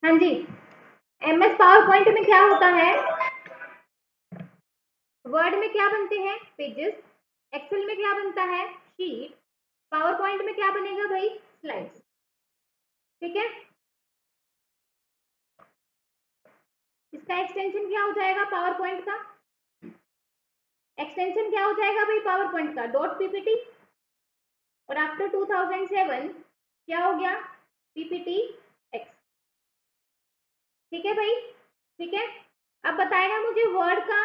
हाँ जी, MS power point में क्या होता है, वर्ड में क्या बनते हैं पेजेस, एक्सेल में क्या बनता है शीट, पावर पॉइंट में क्या बनेगा भाई स्लाइड्स। ठीक है, इसका एक्सटेंशन क्या हो जाएगा पावर पॉइंट का, एक्सटेंशन क्या हो जाएगा भाई पावर पॉइंट का डॉट पीपीटी, और आफ्टर 2007 क्या हो गया पीपीटी एक्स। ठीक है भाई, ठीक है। अब बताएगा मुझे वर्ड का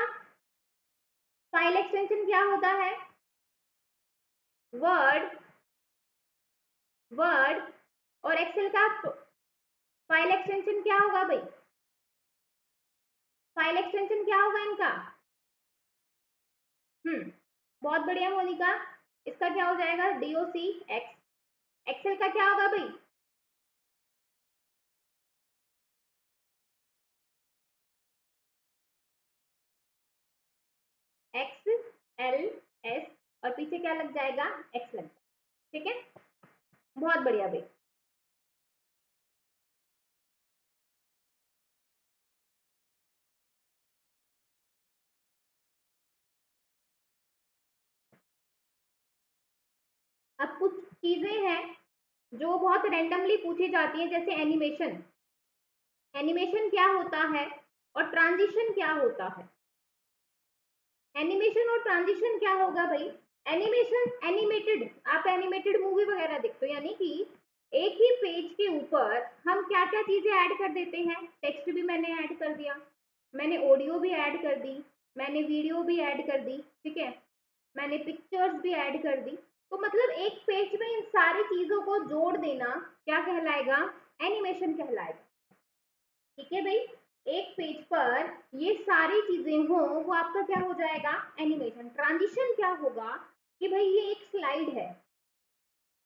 फाइल एक्सटेंशन क्या होता है, वर्ड वर्ड और एक्सेल का फाइल एक्सटेंशन क्या होगा भाई, फाइल एक्सटेंशन क्या होगा इनका, बहुत बढ़िया मोनिका, इसका क्या हो जाएगा डीओसी एक्स, एक्सेल का क्या होगा भाई एक्स एल एस, और पीछे क्या लग जाएगा एक्स लग जाएगा। ठीक है, बहुत बढ़िया भाई। अब कुछ चीजें हैं जो बहुत रैंडमली पूछी जाती है, जैसे एनिमेशन, एनिमेशन क्या होता है और ट्रांजिशन क्या होता है, एनिमेशन और ट्रांजिशन क्या होगा भाई, एनिमेशन एनिमेटेड, आप एनिमेटेड मूवी वगैरह देखते हो, यानी कि एक ही पेज के ऊपर हम क्या क्या चीजें ऐड कर देते हैं, टेक्स्ट भी मैंने ऐड कर दिया, मैंने ऑडियो भी ऐड कर दी, मैंने वीडियो भी ऐड कर दी, ठीक है, मैंने पिक्चर्स भी ऐड कर दी, तो मतलब एक पेज में इन सारी चीजों को जोड़ देना क्या कहलाएगा, एनिमेशन कहलाएगा। ठीक है भाई, एक पेज पर ये सारी चीजें हो वो आपका क्या हो जाएगा एनिमेशन। ट्रांजिशन क्या होगा कि भाई ये एक स्लाइड है,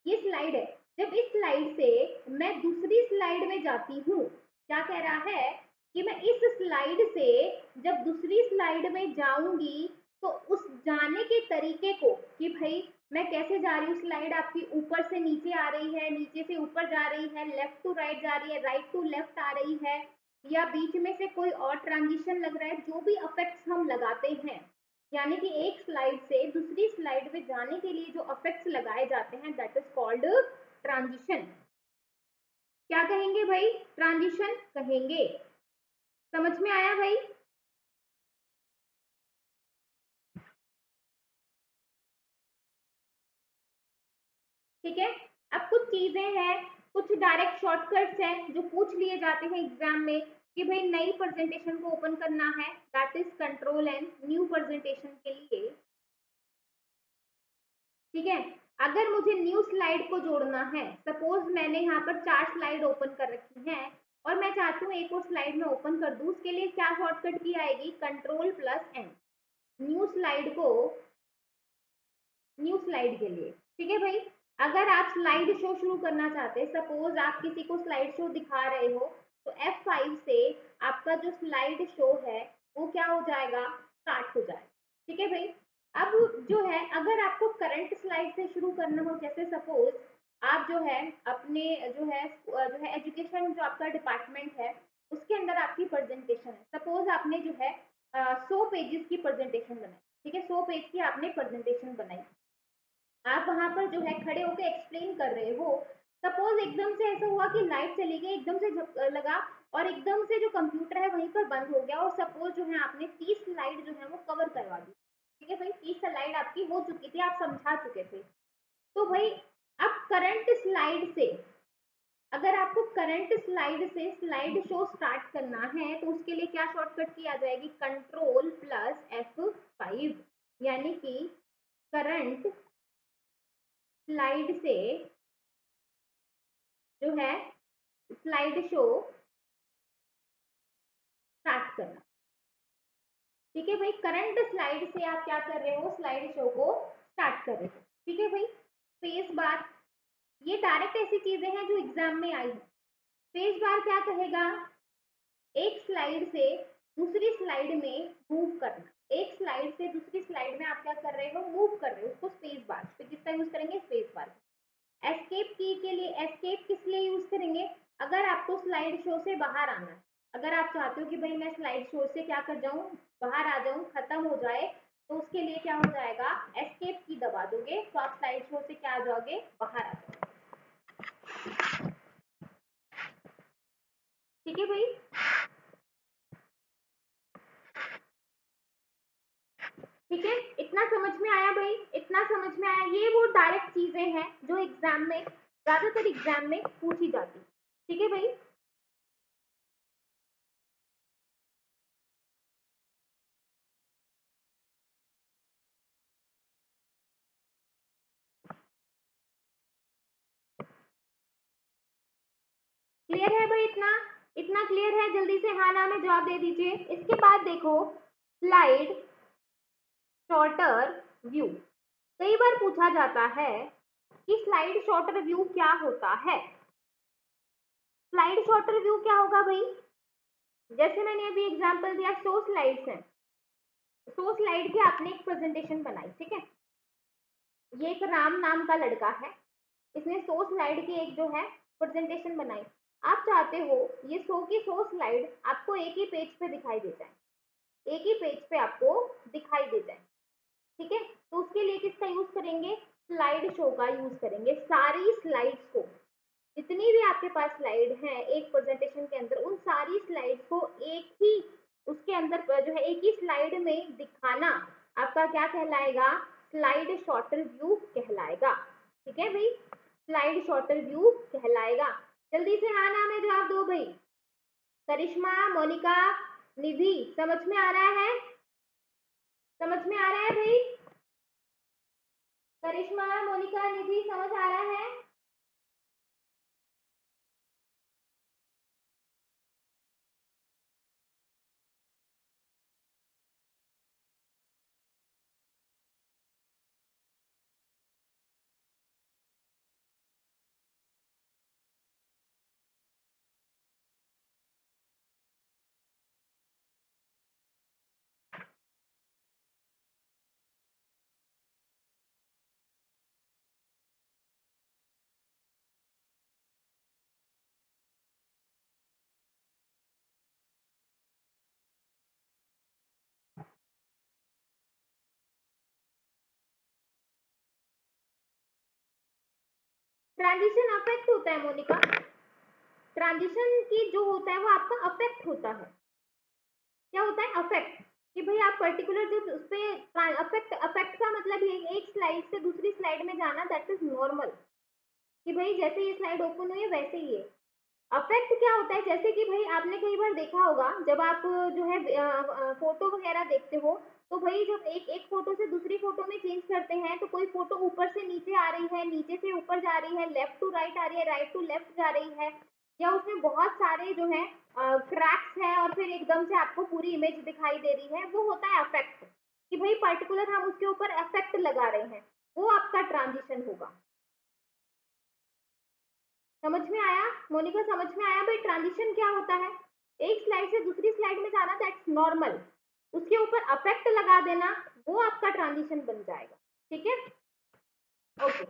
ये स्लाइड है, जब इस स्लाइड से मैं दूसरी स्लाइड में जाती हूँ, क्या कह रहा है कि मैं इस स्लाइड से जब दूसरी स्लाइड में जाऊंगी तो उस जाने के तरीके को, कि भाई मैं कैसे जा रही हूँ, स्लाइड आपकी ऊपर से नीचे आ रही है, नीचे से ऊपर जा रही है, लेफ्ट टू राइट जा रही है, राइट टू लेफ्ट आ रही है, या बीच में से कोई और ट्रांजिशन लग रहा है, जो भी इफेक्ट्स हम लगाते हैं, यानी कि एक स्लाइड से दूसरी स्लाइड में जाने के लिए जो इफेक्ट्स लगाए जाते हैं दैट इज कॉल्ड ट्रांजिशन। क्या कहेंगे भाई, ट्रांजिशन कहेंगे। समझ में आया भाई, ठीक है। अब कुछ चीजें हैं, कुछ डायरेक्ट शॉर्टकट्स हैं जो पूछ लिए जाते हैं एग्जाम में, कि भाई नई प्रेजेंटेशन को ओपन करना है, that is control and new presentation के लिए। ठीक है, अगर मुझे न्यू स्लाइड को जोड़ना है, सपोज मैंने यहाँ पर 4 स्लाइड ओपन कर रखी हैं और मैं चाहती हूँ एक और स्लाइड में ओपन कर दूँ, उसके लिए क्या शॉर्टकट की आएगी, control plus N, new slide को, न्यू स्लाइड के लिए। ठीक है भाई, अगर आप स्लाइड शो शुरू करना चाहते हैं, सपोज आप किसी को स्लाइड शो दिखा रहे हो, तो F5 से आपका जो स्लाइड शो है वो क्या हो जाएगा, स्टार्ट हो जाएगा। ठीक है भाई, अब जो है अगर आपको करंट स्लाइड से शुरू करना हो, जैसे सपोज आप जो है अपने जो है एजुकेशन जो आपका डिपार्टमेंट है उसके अंदर आपकी प्रेजेंटेशन है, सपोज आपने जो है 100 पेजेस की प्रेजेंटेशन बनाई, ठीक है, 100 पेज की आपने प्रेजेंटेशन बनाई, आप वहां पर जो है खड़े होकर एक्सप्लेन कर रहे हो, सपोज एकदम से ऐसा हुआ कि लाइट चली गई, एकदम से लगा और एकदम से जो कंप्यूटर है वहीं पर बंद हो गया, और सपोज जो है आपने 30 स्लाइड जो है वो कवर करवा दी। ठीक है भाई, 30 स्लाइड आपकी हो चुकी थी, आप समझा चुके थे, तो भाई अब करंट स्लाइड से, अगर आपको करंट स्लाइड से स्लाइड शो स्टार्ट करना है तो उसके लिए क्या शॉर्टकट की आ जाएगी, कंट्रोल प्लस F5, यानी कि करंट स्लाइड से जो है स्लाइड शो स्टार्ट करना। ठीक है भाई, करंट स्लाइड से आप क्या कर रहे हो, स्लाइड शो को स्टार्ट कर रहे हो। ठीक है भाई, स्पेस बार, ये डायरेक्ट ऐसी चीजें हैं जो एग्जाम में आई है। स्पेस बार क्या कहेगा, एक स्लाइड से दूसरी स्लाइड में मूव करना, एक स्लाइड से दूसरी स्लाइड में आप क्या कर रहे हो, मूव कर रहे हो, उसको स्पेस बार पे किसका यूज करेंगे, स्पेस बार। एस्केप की के लिए, एस्केप किस लिए यूज करेंगे, अगर आपको स्लाइड शो से बाहर आना है, अगर आप चाहते हो कि भाई मैं स्लाइड शो से क्या कर जाऊं, बाहर आ जाऊं, खत्म हो जाए, तो उसके लिए क्या हो जाएगा, एस्केप की दबा दोगे तो आप स्लाइड शो से क्या आ जाओगे, बाहर आ जाओगे। ठीक है भाई, ठीक है, इतना समझ में आया भाई, इतना समझ में आया। ये वो डायरेक्ट चीजें हैं जो एग्जाम में, ज्यादातर एग्जाम में पूछी जाती। ठीक है भाई, क्लियर है भाई, इतना इतना क्लियर है, जल्दी से हाँ ना में जवाब दे दीजिए। इसके बाद देखो, स्लाइड शॉर्टर व्यू, कई बार पूछा जाता है कि स्लाइड शॉर्टर व्यू क्या होता है। स्लाइड शॉर्टर व्यू क्या होगा भाई, जैसे मैंने अभी एग्जांपल दिया, 100 स्लाइड्स हैं, 100 स्लाइड की आपने एक प्रेजेंटेशन बनाई, ठीक है, ये एक राम नाम का लड़का है, इसने 100 स्लाइड की एक जो है प्रेजेंटेशन बनाई। आप चाहते हो ये 100 की 100 स्लाइड आपको एक ही पेज पे दिखाई दे जाए, एक ही पेज पे आपको दिखाई दे जाए, ठीक है, तो उसके लिए किसका यूज करेंगे, स्लाइड शो का यूज करेंगे। सारी स्लाइड्स को, जितनी भी आपके पास स्लाइड है एक प्रेजेंटेशन के अंदर, उन सारी स्लाइड्स को एक ही उसके अंदर जो है एक ही स्लाइड में दिखाना आपका क्या कहलाएगा, स्लाइड शॉर्टर व्यू कहलाएगा। ठीक है भाई, स्लाइड शॉर्टर व्यू कहलाएगा। जल्दी से हाँ ना में जवाब दो भाई। करिश्मा, मोनिका, निधि, समझ में आ रहा है, समझ में आ रहा है भाई, करिश्मा, मोनिका, निधि, समझ आ रहा है। ट्रांजिशन अफेक्ट होता है मोनिका, ट्रांजिशन की जो होता है वो आपका अफेक्ट होता है। क्या होता है, अफेक्ट, कि भाई आप पर्टिकुलर जो उस पे अफेक्ट, अफेक्ट का मतलब ये एक स्लाइड से दूसरी स्लाइड में जाना, दैट इज नॉर्मल, कि भाई जैसे ये स्लाइड ओपन हुई है वैसे ही है। अफेक्ट क्या होता है, जैसे कि भाई आपने कई बार देखा होगा, जब आप जो है फोटो वगैरह देखते हो, तो भाई जब एक एक फोटो से दूसरी फोटो में चेंज करते हैं, तो कोई फोटो ऊपर से नीचे आ रही है, नीचे से ऊपर जा रही है, लेफ्ट टू राइट आ रही है, राइट टू लेफ्ट जा रही है, या उसमें बहुत सारे जो है क्रैक्स हैं और फिर एकदम से आपको पूरी इमेज दिखाई दे रही है, वो होता है अफेक्ट, कि भाई पर्टिकुलर हम उसके ऊपर अफेक्ट लगा रहे हैं, वो आपका ट्रांजिशन होगा। समझ में आया मोनिका, समझ में आया भाई, ट्रांजिशन क्या होता है, एक स्लाइड से दूसरी स्लाइड में जाना, दैट्स नॉर्मल, उसके ऊपर अफेक्ट लगा देना, वो आपका ट्रांजिशन बन जाएगा। ठीक है, ओके।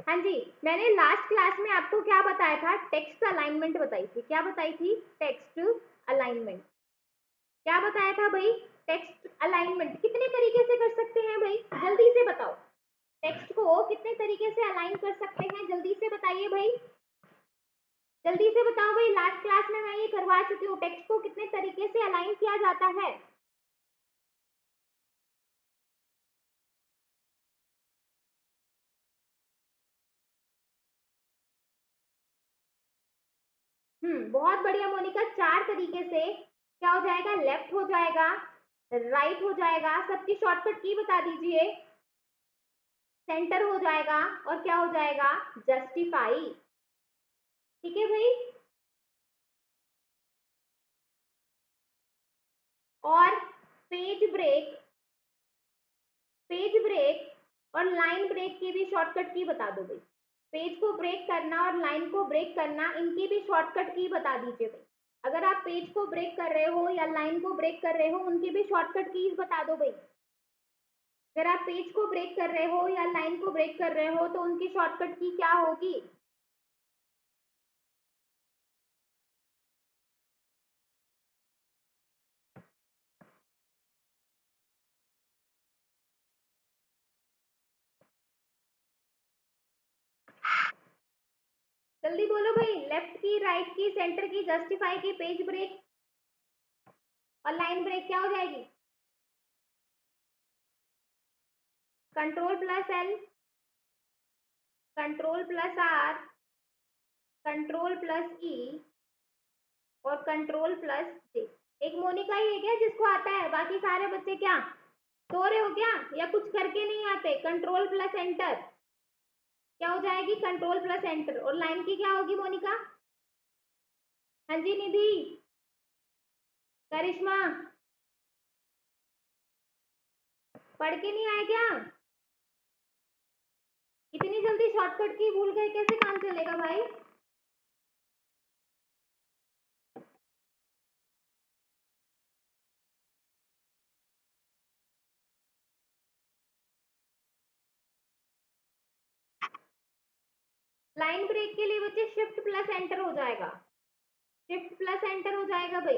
हाँ जी, मैंने लास्ट क्लास में आपको क्या बताया था, टेक्स्ट अलाइनमेंट बताई थी, क्या बताई थी, टेक्स्ट अलाइनमेंट, क्या बताया था भाई, टेक्स्ट अलाइनमेंट कितने तरीके से कर सकते हैं भाई, जल्दी से बताओ, टेक्स्ट को कितने तरीके से अलाइन कर सकते हैं, जल्दी से बताइए भाई, जल्दी से बताओ भाई, लास्ट क्लास में मैं ये करवा चुकी हूँ, टेक्स्ट को कितने तरीके से अलाइन किया जाता है। बहुत बढ़िया मोनिका, 4 तरीके से, क्या हो जाएगा, लेफ्ट हो जाएगा, राइट हो जाएगा, सबकी शॉर्टकट की बता दीजिए, सेंटर हो जाएगा, और क्या हो जाएगा, जस्टिफाई। ठीक है भाई, और पेज ब्रेक, पेज ब्रेक और लाइन ब्रेक की भी शॉर्टकट की बता दो भाई, पेज को ब्रेक करना और लाइन को ब्रेक करना, इनकी भी शॉर्टकट की बता दीजिए भाई, अगर आप पेज को ब्रेक कर रहे हो या लाइन को ब्रेक कर रहे हो, उनकी भी शॉर्टकट कीज बता दो भाई, अगर आप पेज को ब्रेक कर रहे हो या लाइन को ब्रेक कर रहे हो तो उनकी शॉर्टकट की क्या होगी। जल्दी बोलो भाई, लेफ्ट की, राइट की, सेंटर की, जस्टिफाई की, पेज ब्रेक और लाइन ब्रेक क्या हो जाएगी? Control plus L, control plus R, control plus E और कंट्रोल प्लस जे। एक मोनिका ही है क्या जिसको आता है? बाकी सारे बच्चे क्या सो रहे हो क्या, या कुछ करके नहीं आते? कंट्रोल प्लस एंटर क्या हो जाएगी? Control plus enter. और लाइन की क्या होगी मोनिका? हाँ जी निधि, करिश्मा, पढ़ के नहीं आए क्या? इतनी जल्दी शॉर्टकट की भूल गए, कैसे काम चलेगा भाई? लाइन ब्रेक के लिए बच्चे शिफ्ट प्लस एंटर हो जाएगा, शिफ्ट प्लस एंटर हो जाएगा भाई।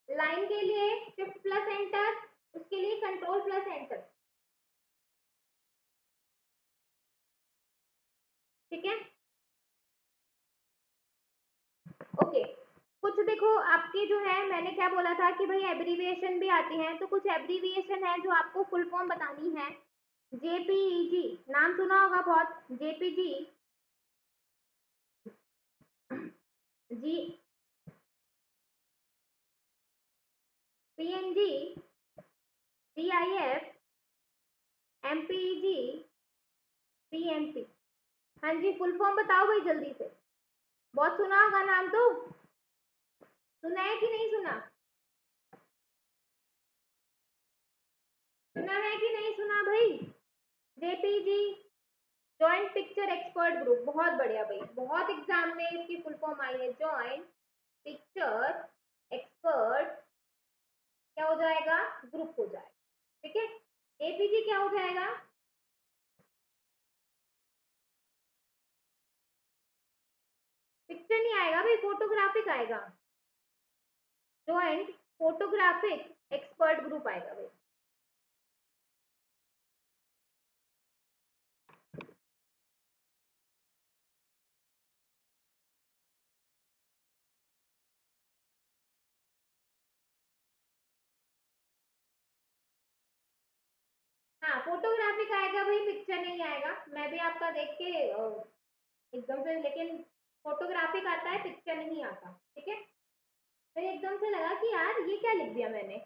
लाइन के लिए शिफ्ट प्लस एंटर, उसके लिए कंट्रोल प्लस एंटर। ठीक है, ओके। कुछ देखो आपके जो है, मैंने क्या बोला था कि भाई एब्रीविएशन भी आती हैं, तो कुछ एब्रीविएशन है जो आपको फुल फॉर्म बतानी है। जेपीईजी नाम सुना होगा बहुत, जेपीजी, जी, पीएनजी, सीआईएफ, एमपीईजी, पीएमपी। हाँ जी, फुल फॉर्म बताओ भाई जल्दी से, बहुत सुना होगा नाम तो, सुना है कि नहीं सुना? सुना है कि नहीं सुना भाई? JPG, joint picture expert group, बहुत बढ़िया भाई, बहुत एग्जाम में इसकी फुल फॉर्म आई है, जॉइंट पिक्चर एक्सपर्ट क्या हो जाएगा? ग्रुप हो जाएगा। ठीक है, एपीजी क्या हो जाएगा? पिक्चर नहीं आएगा भाई, फोटोग्राफिक आएगा, जॉइंट फोटोग्राफिक एक्सपर्ट ग्रुप आएगा भाई। हाँ, फोटोग्राफिक आएगा भाई, पिक्चर नहीं आएगा। मैं भी आपका देख के एकदम से, लेकिन फोटोग्राफिक आता है, पिक्चर नहीं आता। ठीक है, फिर एकदम से लगा कि यार ये क्या लिख दिया मैंने।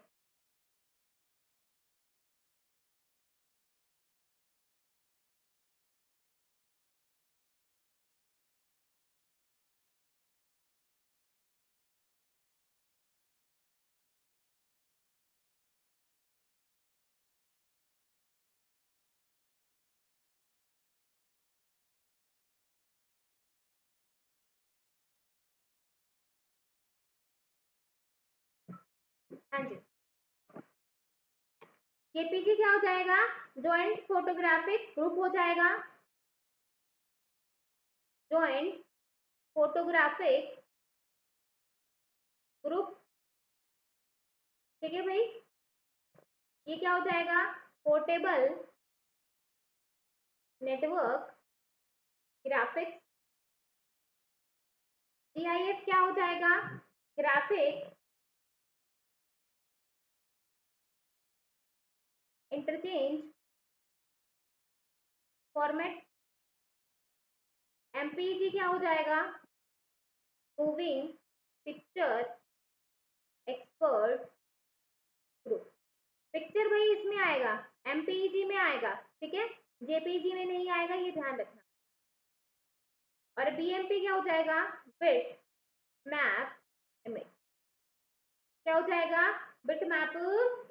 हाँ जी, केपीजी क्या हो जाएगा? जॉइंट फोटोग्राफिक ग्रुप हो जाएगा, जॉइंट फोटोग्राफिक ग्रुप। ठीक है भाई, ये क्या हो जाएगा? Portable network graphics. जीआईएफ क्या हो जाएगा? Graphic interchange format. एमपीजी क्या हो जाएगा? Moving picture expert group. Picture भाई इसमें आएगा, एमपीजी में आएगा। ठीक है, जेपीजी में नहीं आएगा, ये ध्यान रखना। और बीएमपी क्या हो जाएगा? Bit map image. क्या हो जाएगा? Bit map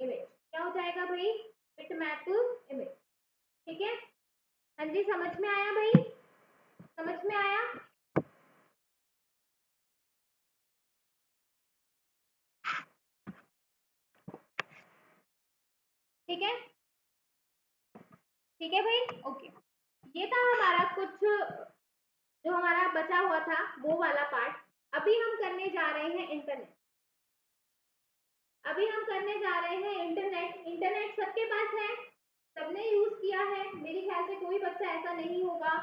image. क्या हो जाएगा भाई? Bit map image. ठीक है, हाँ जी, समझ में आया भाई? समझ में आया? ठीक है, ठीक है भाई, ओके। ये था हमारा कुछ जो हमारा बचा हुआ था वो वाला पार्ट। अभी हम करने जा रहे हैं इंटरनेट। अभी हम करने जा रहे हैं इंटरनेट। इंटरनेट सबके पास है, सबने यूज किया है, मेरे ख्याल से कोई बच्चा ऐसा नहीं होगा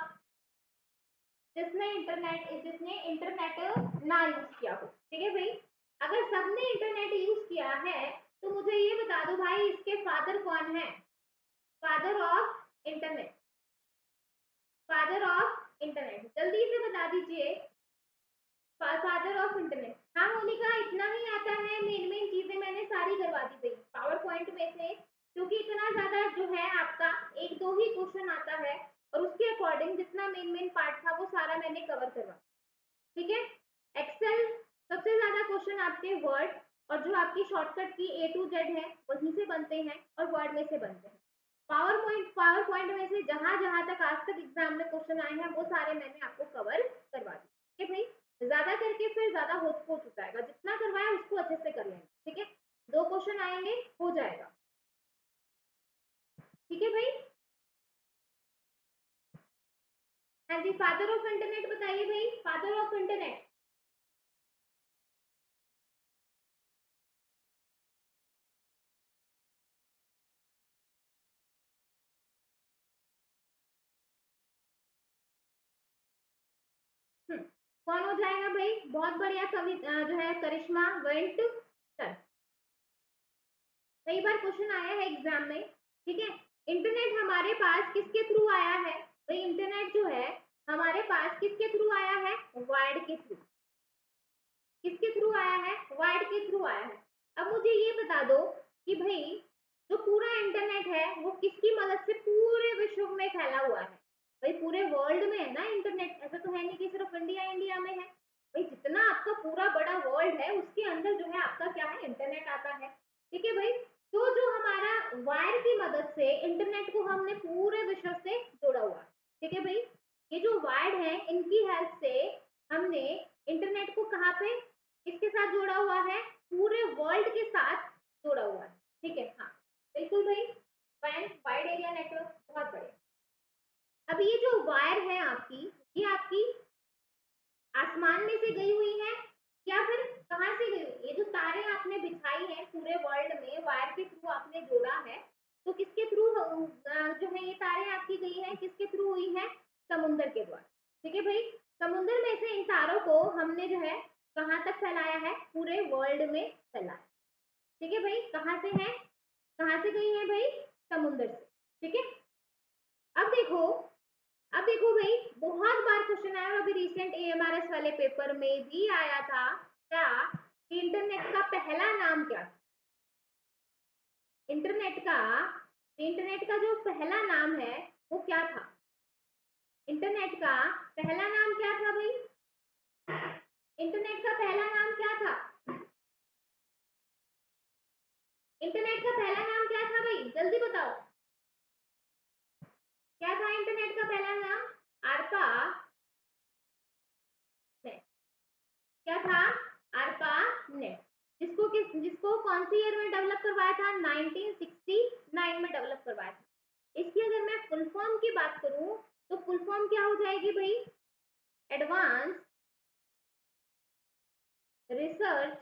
जिसने इंटरनेट ना यूज किया हो, ठीक है भाई। अगर सबने इंटरनेट यूज किया है तो मुझे ये बता दो भाई, इसके फादर कौन है? Father of internet, father of internet, जल्दी से बता दीजिए। Father of internet. हाँ मोनिका, इतना ही आता है, मेन मेन चीजें मैंने सारी करवा दी थी पावर पॉइंट में से, क्योंकि इतना ज्यादा जो है आपका एक दो ही क्वेश्चन आता है और उसके अकॉर्डिंग जितना मेन मेन पार्ट था वो सारा मैंने कवर करवा, ठीक है। एक्सेल सबसे ज्यादा क्वेश्चन आपके वर्ड और जो आपकी शॉर्टकट की A to Z है वहीं से बनते हैं और वर्ड में से बनते हैं। पावर पॉइंट में से जहां जहां तक आज तक एग्जाम में क्वेश्चन आए हैं वो सारे मैंने आपको कवर करवा दिए, ठीक है भाई। ज्यादा करके फिर ज्यादा हो चुका है, जितना करवाया उसको अच्छे से कर लेना, ठीक है। दो क्वेश्चन आएंगे, हो जाएगा, ठीक है भाई। हाँ जी, फादर ऑफ इंटरनेट बताइए भाई, फादर ऑफ इंटरनेट। कौन हो जाएगा भाई? बहुत बढ़िया कवि जो है करिश्मा वेंट सर। कई बार क्वेश्चन आया है एग्जाम में, ठीक है। इंटरनेट हमारे पास किसके थ्रू आया है भाई? इंटरनेट जो है हमारे पास किसके थ्रू आया है? वायर्ड के थ्रू। किसके थ्रू आया है? वायर्ड के थ्रू आया है। अब मुझे ये बता दो कि भाई जो पूरा इंटरनेट है वो किसकी मदद से पूरे विश्व में फैला हुआ है? भाई पूरे वर्ल्ड में है ना इंटरनेट, ऐसा तो है नहीं कि सिर्फ इंडिया इंडिया में है। भाई जितना आपका पूरा बड़ा वर्ल्ड है उसके अंदर जो है आपका क्या है? इंटरनेट आता है, ठीक है भाई। तो जो हमारा वायर की मदद से इंटरनेट को हमने पूरे विश्व से जोड़ा हुआ है, ठीक है भाई। ये जो वायर है इनकी हेल्प से हमने इंटरनेट को कहाँ पे किसके साथ जोड़ा हुआ है? पूरे वर्ल्ड के साथ जोड़ा हुआ है, ठीक है। हाँ बिल्कुल भाई, वाइड एरिया नेटवर्क, बहुत बढ़िया। अब ये जो वायर है आपकी, ये आपकी आसमान में से गई हुई है या फिर कहाँ से गई हुई? ये जो तारे आपने बिछाई है पूरे वर्ल्ड में, वायर के थ्रू आपने जोड़ा है, तो किसके थ्रू जो है ये तारे आपकी गई है? किसके थ्रू हुई है? समुद्र के द्वारा, ठीक है भाई। समुद्र में से इन तारों को हमने जो है कहाँ तक फैलाया है? पूरे वर्ल्ड में फैलाया, ठीक है भाई। कहाँ से है? कहाँ से गई है भाई? समुद्र से, ठीक है। अब देखो, अब देखो भाई, बहुत बार क्वेश्चन आया और अभी रिसेंट AMRS वाले पेपर में भी आया था क्या? इंटरनेट का पहला नाम क्या था? इंटरनेट का, इंटरनेट का जो पहला नाम है वो क्या था? इंटरनेट का पहला नाम क्या था भाई? इंटरनेट का पहला नाम क्या था? इंटरनेट का पहला नाम क्या था भाई? जल्दी बताओ, क्या था इंटरनेट का पहला नाम? आरपा नेट। क्या था? आरपा नेट। जिसको कौन सी ईयर में डेवलप करवाया था? 1969 में डेवलप करवाया था। इसकी अगर मैं फुल फॉर्म की बात करूं तो फुल फॉर्म क्या हो जाएगी भाई? Advance research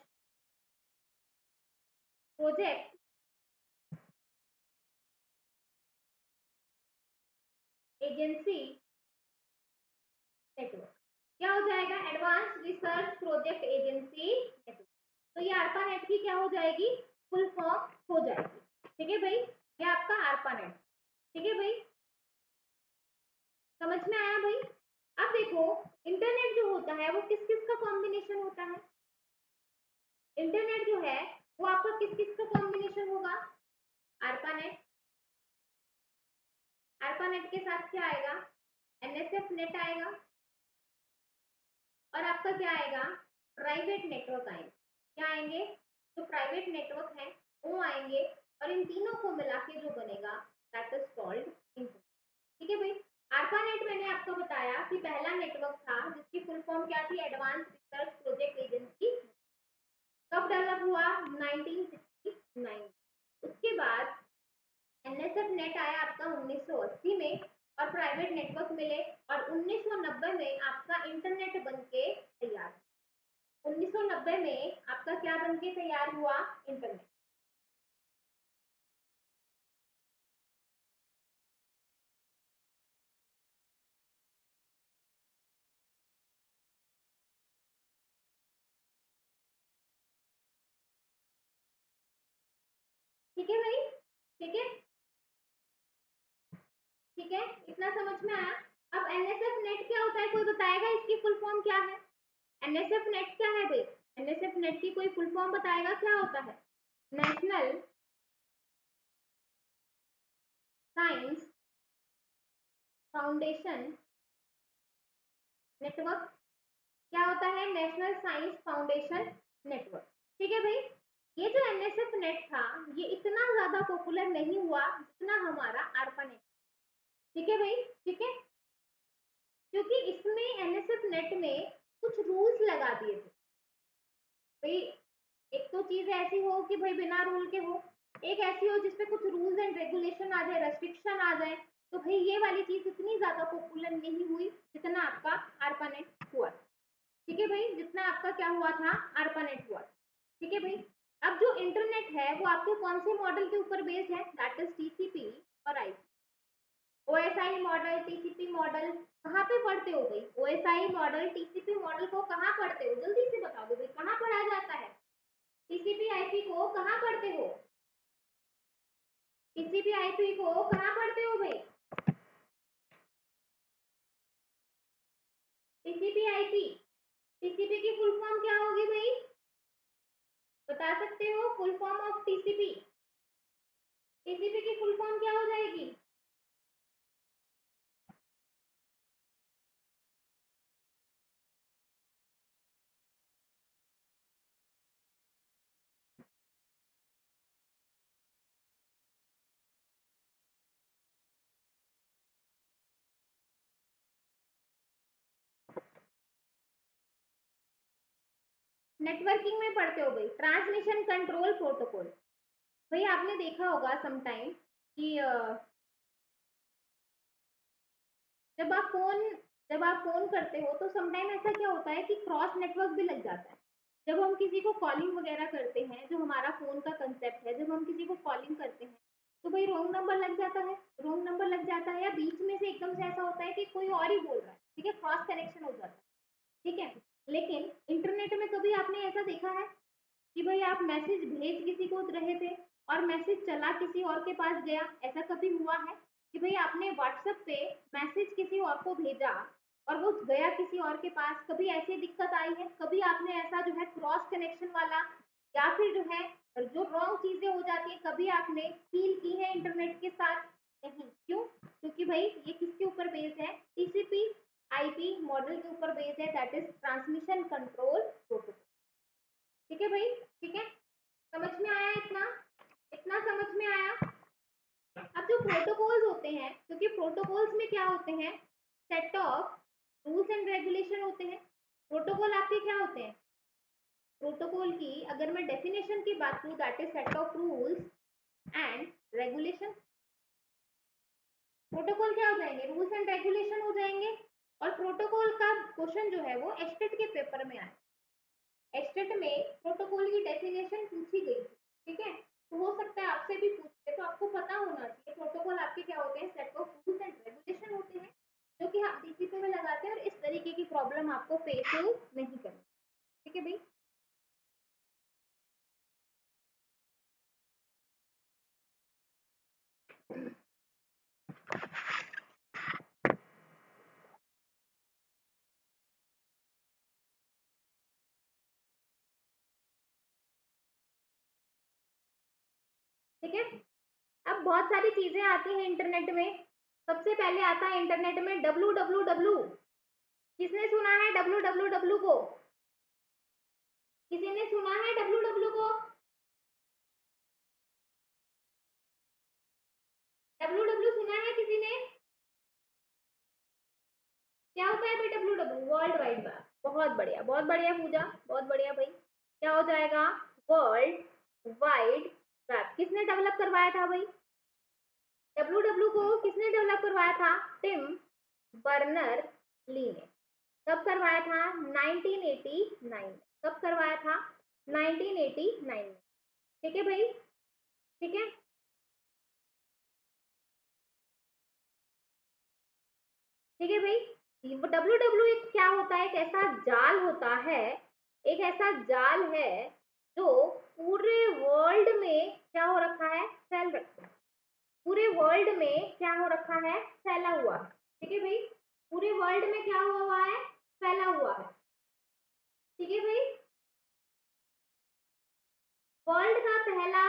project agency network. क्या हो जाएगा? Advance research project agency network. तो ये आरपा नेट की क्या हो जाएगी? फुल फॉर्म हो जाएगी, ठीक है भाई। ये आपका आरपा नेट, ठीक है भाई। समझ में आया भाई? अब देखो, इंटरनेट जो होता है वो किस किस का कॉम्बिनेशन होता है? इंटरनेट जो है वो आपका किस किस का कॉम्बिनेशन होगा? आरपानेट, आरपानेट के साथ क्या आएगा? NSF नेट आएगा, और आपका क्या आएगा? प्राइवेट नेटवर्क आएंगे। क्या आएंगे? जो प्राइवेट नेटवर्क है वो आएंगे, और इन तीनों को मिला के जो बनेगा दैट इज कॉल्ड इंटरनेट, ठीक है भाई। आरपानेट मैंने आपको बताया कि पहला नेटवर्क था जिसकी फुल फॉर्म क्या थी? Advance research project agency. कब डेवलप हुआ? 1969। उसके बाद NSF नेट आया आपका 1980 में, और प्राइवेट नेटवर्क मिले, और 1990 में आपका इंटरनेट बनके तैयार। 1990 में आपका क्या बनके तैयार हुआ? इंटरनेट। है भाई, ठीक है, ठीक है, इतना समझ में आया। अब एनएसएफ नेट क्या होता है, कोई बताएगा इसकी फुल फॉर्म क्या है? एनएसएफ नेट क्या है भाई? एनएसएफ नेट की कोई फुल फॉर्म बताएगा क्या होता है? National science foundation network. क्या होता है? National science foundation network. ठीक है भाई, ये जो एनएसएफ नेट था ये इतना ज्यादा पॉपुलर नहीं हुआ जितना हमारा आरपा नेट। ठीक है भाई, ठीक है, क्योंकि इसमें एनएसएफ नेट में कुछ रूल्स लगा दिए थे भाई। एक तो चीज ऐसी हो कि भाई बिना रूल के हो, एक ऐसी हो जिसपे कुछ रूल्स एंड रेगुलेशन आ जाए, रेस्ट्रिक्शन आ जाए। तो भाई ये वाली चीज इतनी ज्यादा पॉपुलर नहीं हुई जितना आपका आरपानेट हुआ। ठीक है भाई, जितना आपका क्या हुआ था, आरपानेट हुआ। ठीक है भाई, अब जो इंटरनेट है वो आपके कौन से मॉडल के ऊपर बेस्ड है? दैट इज टीसीपी और IP. OSI model, TCP model कहाँ पे पढ़ते हो भाई? ओएसआई मॉडल, टीसीपी मॉडल को कहाँ पढ़ते हो? जल्दी से बता दो भाई, कहाँ पढ़ा जाता है? टीसीपी आईपी को कहाँ पढ़ते हो? टीसीपी आईपी को कहाँ पढ़ते हो भाई? टीसीपी आईपी, टीसीपी की फुल फॉर्म क्या होगी भाई? बता सकते हो full form of TCP? TCP की फुल फॉर्म क्या हो जाएगी? नेटवर्किंग में पढ़ते हो भाई, ट्रांसमिशन कंट्रोल प्रोटोकॉल। भाई आपने देखा होगा समटाइम कि जब आप फोन जब आप फोन करते हो तो समटाइम ऐसा क्या होता है कि क्रॉस नेटवर्क भी लग जाता है। जब हम किसी को कॉलिंग वगैरह करते हैं, जो हमारा फोन का कंसेप्ट है, जब हम किसी को कॉलिंग करते हैं तो भाई रॉन्ग नंबर लग जाता है, रॉन्ग नंबर लग जाता है, या बीच में से एकदम से ऐसा होता है कि कोई और ही बोल रहा है। ठीक है, क्रॉस कनेक्शन हो जाता है। ठीक है, लेकिन इंटरनेट में कभी आपने ऐसा देखा है कि भाई आप मैसेज भेज किसी को रहे थे और मैसेज चला किसी और के पास गया? ऐसा कभी हुआ है कि भाई आपने व्हाट्सएप पे मैसेज किसी और को भेजा और वो गया किसी और के पास? कभी ऐसी दिक्कत आई है? कभी आपने ऐसा जो है क्रॉस कनेक्शन वाला या फिर जो है जो रॉन्ग चीजें हो जाती है, कभी आपने फील की है इंटरनेट के साथ? नहीं। क्यों? क्योंकि भाई ये किसके ऊपर बेस्ड है? टीसीपी आईपी मॉडल के ऊपर बेस्ड है, that is transmission control protocol. ठीक है भाई, ठीक है, समझ में आया? इतना इतना समझ में आया? अब जो प्रोटोकॉल्स होते हैं, क्योंकि प्रोटोकॉल्स में क्या होते हैं? Set of rules and regulation होते हैं। प्रोटोकॉल आपके क्या होते हैं? प्रोटोकॉल की अगर मैं डेफिनेशन की बात करूं, that is set of rules and regulation. Protocol क्या हो जाएंगे? रूल्स एंड रेगुलेशन हो जाएंगे। और प्रोटोकॉल का क्वेश्चन जो है वो एस्टेट के पेपर में आया। एस्टेट में प्रोटोकॉल की डेफिनेशन पूछी गई थी। ठीक है, तो हो सकता है आपसे भी पूछे, तो आपको पता होना चाहिए प्रोटोकॉल आपके क्या होते हैं? Set of rules and regulation होते हैं, जो कि आप डीसीपी में लगाते हैं और इस तरीके की प्रॉब्लम आपको फेस नहीं करनी। ठीक है भाई, ठीक है। अब बहुत सारी चीजें आती हैं इंटरनेट में। सबसे पहले आता है इंटरनेट में डब्लू डब्लू डब्लू। किसने सुना है डब्लू डब्लू डब्लू को? किसी ने सुना है डब्लू डब्लू को? डब्लू डब्लू सुना है किसी ने? क्या होता है भाई W W? World wide web. बहुत बढ़िया, बहुत बढ़िया पूजा, बहुत बढ़िया भाई। क्या हो जाएगा? World wide web. किसने डेवलप करवाया था भाई? डब्ल्यू डब्ल्यू को किसने डेवलप करवाया था? टिम बर्नर ली ने। कब करवाया था? 1989। कब करवाया था? 1989 में। ठीक है भाई, ठीक है, ठीक है भाई। डब्ल्यू डब्ल्यू क्या होता है? एक ऐसा जाल होता है, एक ऐसा जाल है जो पूरे वर्ल्ड में क्या हो रखा है? हो रखा है, फैला हुआ। ठीक है भाई, पूरे वर्ल्ड में क्या हुआ है, फैला हुआ है। ठीक है भाई, वर्ल्ड का पहला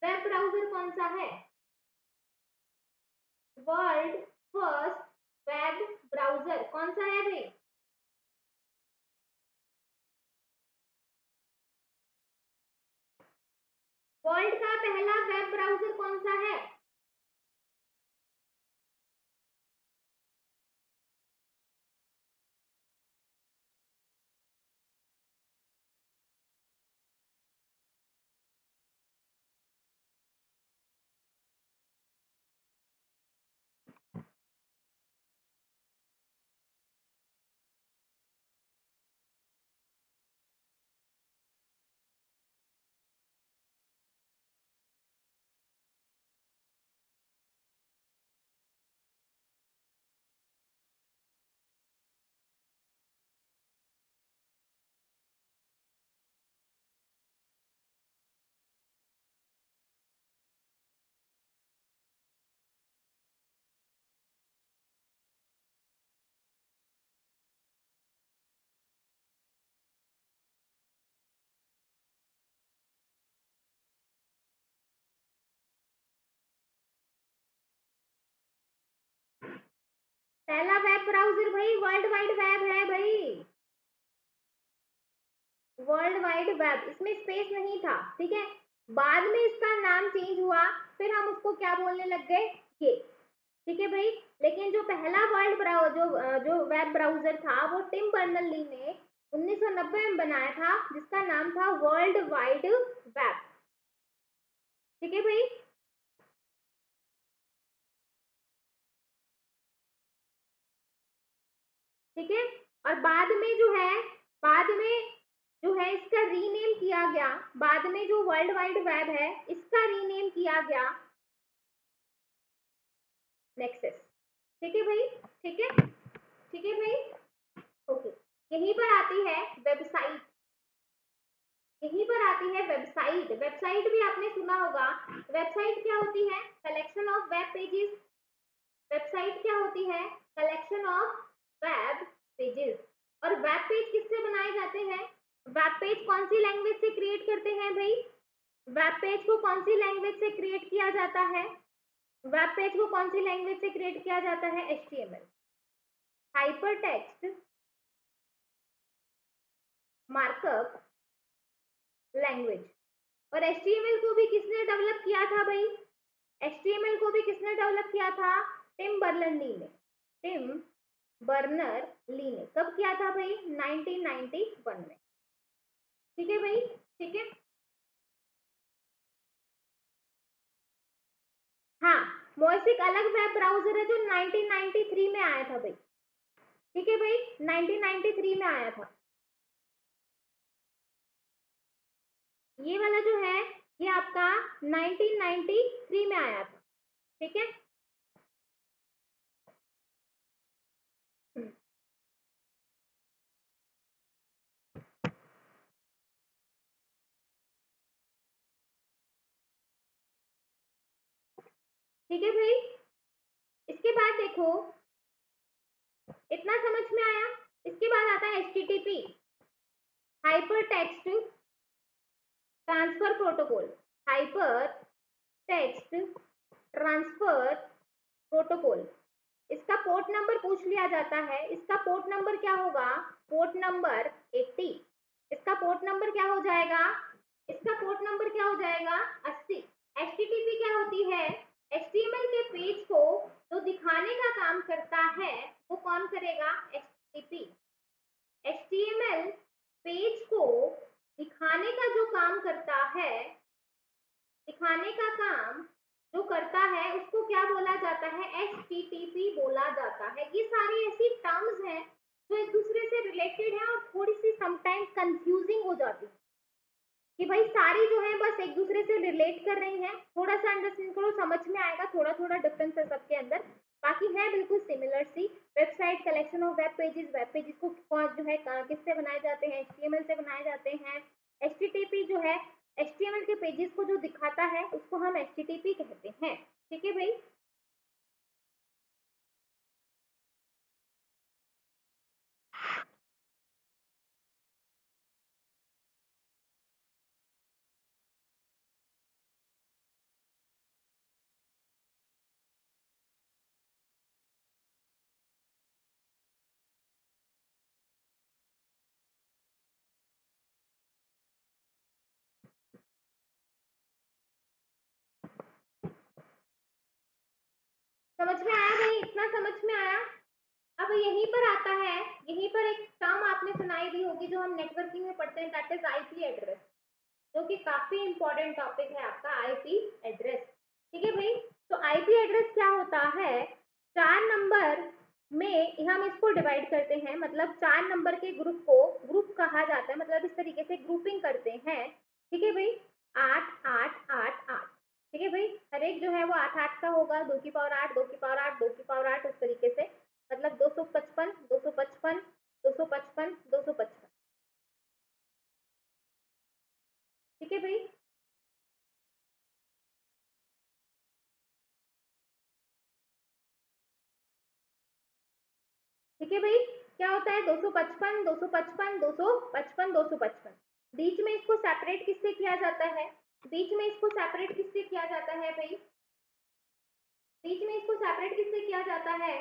वेब ब्राउजर कौन सा है, वर्ल्ड फर्स्ट वेब ब्राउजर कौन सा है भाई, वर्ल्ड का पहला वेब ब्राउजर कौन सा है, पहला वेब ब्राउजर भाई वर्ल्ड वाइड वेब है भाई, वर्ल्ड वाइड वेब, इसमें स्पेस नहीं था। ठीक है, बाद में इसका नाम चेंज हुआ, फिर हम उसको क्या बोलने लग गए, ये। ठीक है भाई, लेकिन जो पहला वर्ल्ड जो वेब ब्राउजर था वो टिम बर्नर ली ने 1990 में बनाया था, जिसका नाम था वर्ल्ड वाइड वेब। ठीक है भाई, ठीक है, और बाद में जो है इसका रीनेम किया गया, बाद में जो वर्ल्ड वाइड वेब है इसका रीनेम किया गया नेक्सस। ठीक है भाई, ठीक है, ठीक है भाई, ओके। यहीं पर आती है वेबसाइट, यहीं पर आती है वेबसाइट। वेबसाइट भी आपने सुना होगा, वेबसाइट क्या होती है, collection of web pages. Website क्या होती है, कलेक्शन ऑफ वेब पेजेस। और वेब पेज किससे बनाए जाते हैं, वेब पेज कौन सी लैंग्वेज से क्रिएट करते हैं भाई, वेब पेज को कौन सी लैंग्वेज से क्रिएट किया जाता है, वेब पेज को कौन सी लैंग्वेज से क्रिएट किया जाता है, HTML, हाइपरटेक्स्ट मार्कअप लैंग्वेज। और HTML को भी किसने डेवलप किया था भाई, HTML को भी किसने डेवलप किया था, टिम बर्नर ली ने, टिम बर्नर ली ने। कब किया था भाई, 1991 में। ठीक है भाई, ठीक है, हाँ, मोइसिक अलग वेब ब्राउजर है जो 1993 में आया था भाई। ठीक है भाई, 1993 में आया था। ये वाला जो है ये आपका 1993 में आया था। ठीक है, ठीक है भाई, इसके बाद देखो, इतना समझ में आया। इसके बाद आता है HTTP, hyper text transfer protocol, hyper text transfer protocol. इसका पोर्ट नंबर पूछ लिया जाता है, इसका पोर्ट नंबर क्या होगा, पोर्ट नंबर 80। इसका पोर्ट नंबर क्या हो जाएगा, इसका पोर्ट नंबर क्या हो जाएगा, 80। HTTP क्या होती है, HTML के पेज को जो दिखाने का काम करता है वो कौन करेगा, HTTP। HTML पेज को दिखाने का जो काम करता है, दिखाने का काम जो करता है उसको क्या बोला जाता है, HTTP बोला जाता है। ये सारी ऐसी टर्म्स हैं जो एक दूसरे से रिलेटेड है और थोड़ी सी समटाइम कंफ्यूजिंग हो जाती है कि भाई सारी जो है बस एक दूसरे से रिलेट कर रही हैं। थोड़ा सा अंडरस्टैंड करो, समझ में आएगा, थोड़ा थोड़ा डिफरेंस है सबके अंदर, बाकी है बिल्कुल सिमिलर सी। Website collection of web pages को जो है किससे बनाए जाते हैं, HTML से बनाए जाते हैं। HTTP जो है HTML के पेजेस को जो दिखाता है उसको हम HTTP कहते हैं। ठीक है भाई, समझ में आया भाई? इतना समझ में आया? अब यहीं पर आता है, यहीं पर एक टर्म आपने सुनाई दी होगी जो हम नेटवर्किंग में पढ़ते हैं, दैट इज आईपी एड्रेस, जो कि काफी इंपॉर्टेंट टॉपिक है आपका आईपी एड्रेस। ठीक है भाई, तो आईपी एड्रेस क्या होता है? 4 नंबर में हम इसको डिवाइड करते हैं, मतलब 4 नंबर के ग्रुप को ग्रुप कहा जाता है, मतलब इस तरीके से ग्रुपिंग करते हैं। ठीक है भाई, 8 8 8 8। ठीक है भाई, हर एक जो है वो 8 8 का होगा, 2 की पावर 8, 2 की पावर 8, 2 की पावर 8, इस तरीके से, मतलब 255 255 255 255। ठीक है भाई, ठीक है भाई, क्या होता है 255 255 255 255। बीच में इसको सेपरेट किससे किया जाता है? बीच में इसको सेपरेट किससे किया जाता है भाई? बीच में इसको सेपरेट किससे किया जाता है?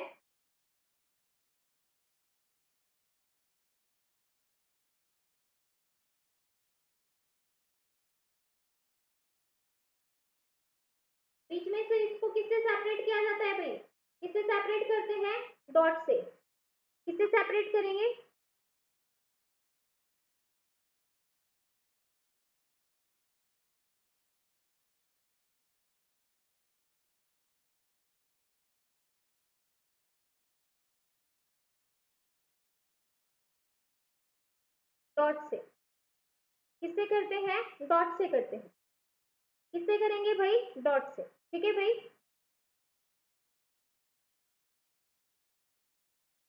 बीच में से इसको किससे सेपरेट किया जाता है भाई? किससे सेपरेट करते हैं? डॉट से। किससे सेपरेट करेंगे? डॉट से। किससे करते हैं? डॉट से करते हैं। किससे करेंगे भाई? डॉट से। ठीक है भाई,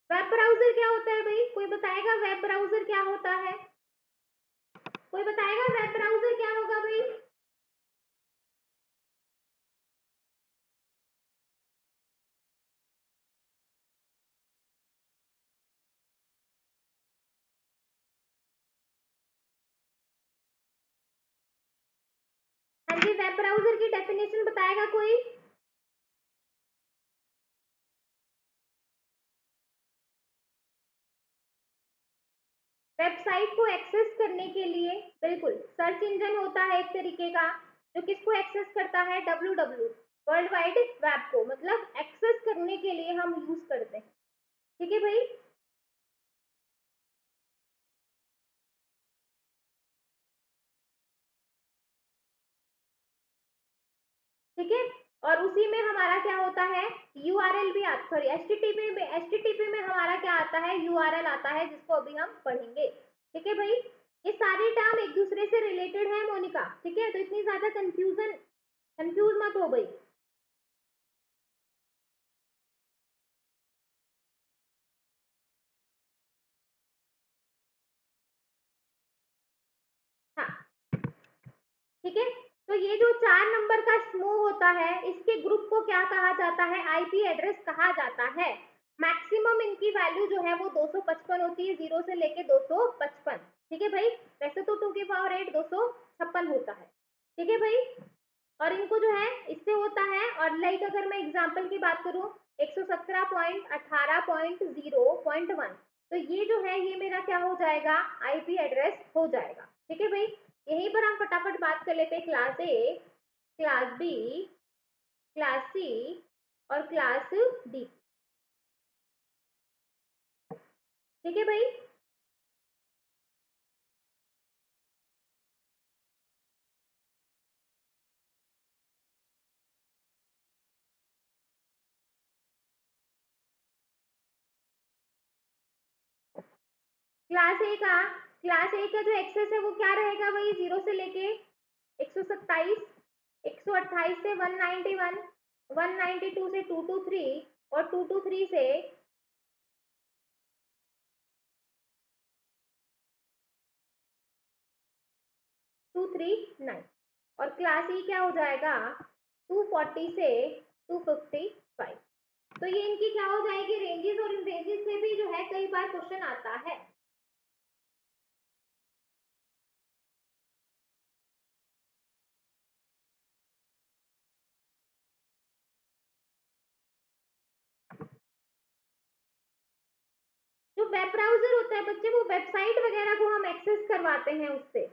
वेब ब्राउजर क्या होता है भाई? कोई बताएगा वेब ब्राउजर क्या होता है? कोई बताएगा वेब ब्राउजर क्या होगा भाई? हाँ जी, वेब ब्राउजर की डेफिनेशन बताएगा कोई? वेबसाइट को एक्सेस करने के लिए, बिल्कुल, सर्च इंजन होता है एक तरीके का, जो किसको एक्सेस करता है? डब्ल्यू वर्ल्ड वाइड वेब को, मतलब एक्सेस करने के लिए हम यूज करते हैं। ठीक है भाई, ठीक है। और उसी में हमारा क्या होता है? यूआरएल भी आता, सॉरी, एचटीटीपी में हमारा क्या आता है? यूआरएल आता है, जिसको अभी हम पढ़ेंगे। ठीक है भाई, ये सारे टर्म एक दूसरे से रिलेटेड है मोनिका, ठीक है, तो इतनी ज्यादा कंफ्यूज मत हो भाई। हाँ, ठीक है, तो ये जो 4 नंबर का समूह होता है, इसके ग्रुप को क्या कहा जाता है? आईपी एड्रेस कहा जाता है। मैक्सिमम इनकी वैल्यू जो है वो 255 होती है, 0 से लेके 255। ठीक है भाई, वैसे तो 2 की पावर 8 256 होता है। ठीक है भाई, और इनको जो है इससे होता है, और लाइक अगर मैं एग्जांपल की बात करूं, 117.18.0.1, तो ये जो है ये मेरा क्या हो जाएगा? आईपी एड्रेस हो जाएगा। ठीक है भाई, यहीं पर हम फटाफट बात कर लेते हैं class A, class B, class C और क्लास डी। ठीक है भाई, क्लास ए का जो एक्सेस है वो क्या रहेगा भाई? 0 से लेके 127, 128 से 191, 192 से 223, और 223 से 239। और क्लास ई क्या हो जाएगा? 240 से 255। तो ये इनकी क्या हो जाएगी? रेंजेस, और इन रेंजेस से भी जो है कई बार क्वेश्चन आता है। जो वेब ब्राउजर होता है बच्चे, वो वेबसाइट वगैरह को हम एक्सेस करवाते हैं उससे।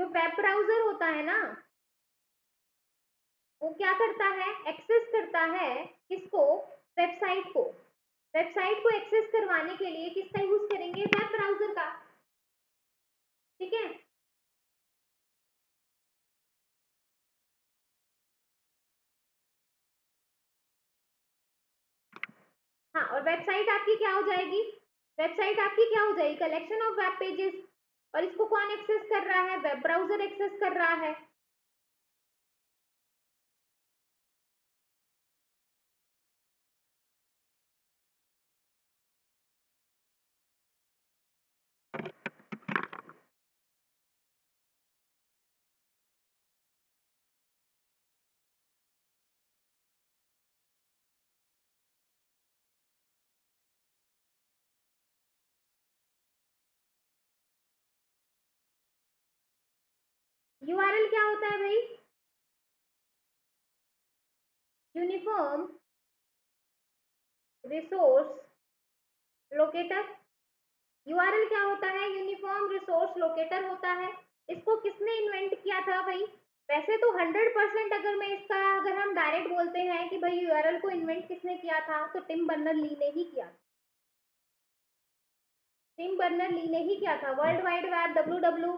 जो वेब ब्राउजर होता है ना, वो क्या करता है, एक्सेस करता है किसको, वेबसाइट को। वेबसाइट को एक्सेस करवाने के लिए किसका यूज करेंगे, वेब ब्राउजर का। ठीक है, हाँ, और वेबसाइट आपकी क्या हो जाएगी, वेबसाइट आपकी क्या हो जाएगी, कलेक्शन ऑफ वेब पेजेस। और इसको कौन एक्सेस कर रहा है, वेब ब्राउजर एक्सेस कर रहा है। यूआरएल क्या होता है भाई, यूनिफॉर्म रिसोर्स लोकेटर। यूआरएल क्या होता है, यूनिफॉर्म रिसोर्स लोकेटर होता है। इसको किसने इन्वेंट किया था भाई, वैसे तो 100% अगर मैं इसका, अगर हम डायरेक्ट बोलते हैं कि भाई यूआरएल को इन्वेंट किसने किया था, तो टिम बर्नर ली ने ही किया। टिम बर्नर ली ने ही किया था। World wide web, W W,